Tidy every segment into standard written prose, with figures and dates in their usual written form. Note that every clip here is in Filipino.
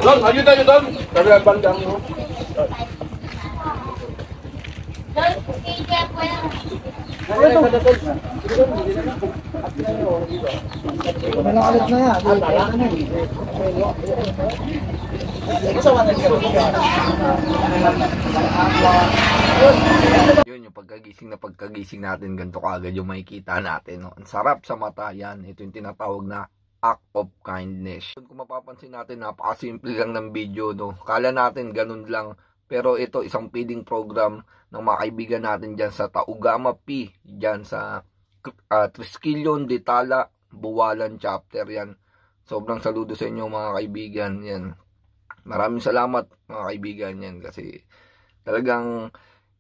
Don, ayun tayo Don. Sabi ang bandang mo. Yun yung pagkagising natin, ganito kaagad yung makikita natin, no? Ang sarap sa mata yan. Ito yung tinatawag na act of kindness. Kung mapapansin natin, napakasimple lang ng video, no? Kala natin ganun lang, pero ito isang feeding program ng mga kaibigan natin dyan sa Taugama P, dyan sa Triskelion de Tala, Buwalan chapter yan. Sobrang saludo sa inyo mga kaibigan yan. Maraming salamat mga kaibigan yan, kasi talagang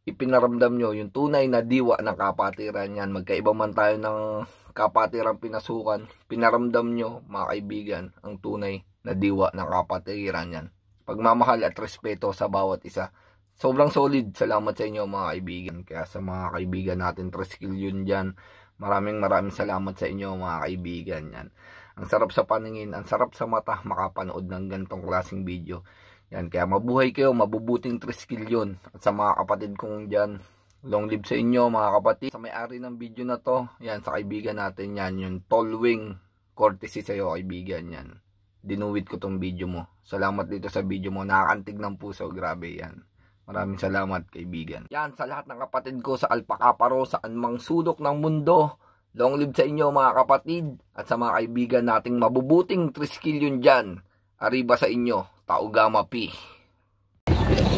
ipinaramdam nyo yung tunay na diwa ng kapatiran yan. Magkaiba man tayo ng kapatirang pinasukan, pinaramdam nyo mga kaibigan ang tunay na diwa ng kapatiran yan. Pagmamahal at respeto sa bawat isa. Sobrang solid. Salamat sa inyo mga kaibigan. Kaya sa mga kaibigan natin Triskelion dyan, maraming salamat sa inyo mga kaibigan yan. Ang sarap sa paningin, ang sarap sa mata makapanood ng gantong klaseng video. Yan, kaya mabuhay kayo, mabubuting Triskelion. At sa mga kapatid kong dyan, long live sa inyo mga kapatid. Sa may-ari ng video na to, yan, sa kaibigan natin yan, yung Tolwing, courtesy sa iyo kaibigan yan. Dinuwit ko tong video mo. Salamat dito sa video mo, nakakantig ng puso, grabe yan. Maraming salamat kaibigan. Yan, sa lahat ng kapatid ko sa Alpacaparo, saan mang sulok ng mundo, long live sa inyo mga kapatid. At sa mga kaibigan nating mabubuting Triskelion dyan, arriba sa inyo, Taugama P.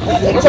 Ito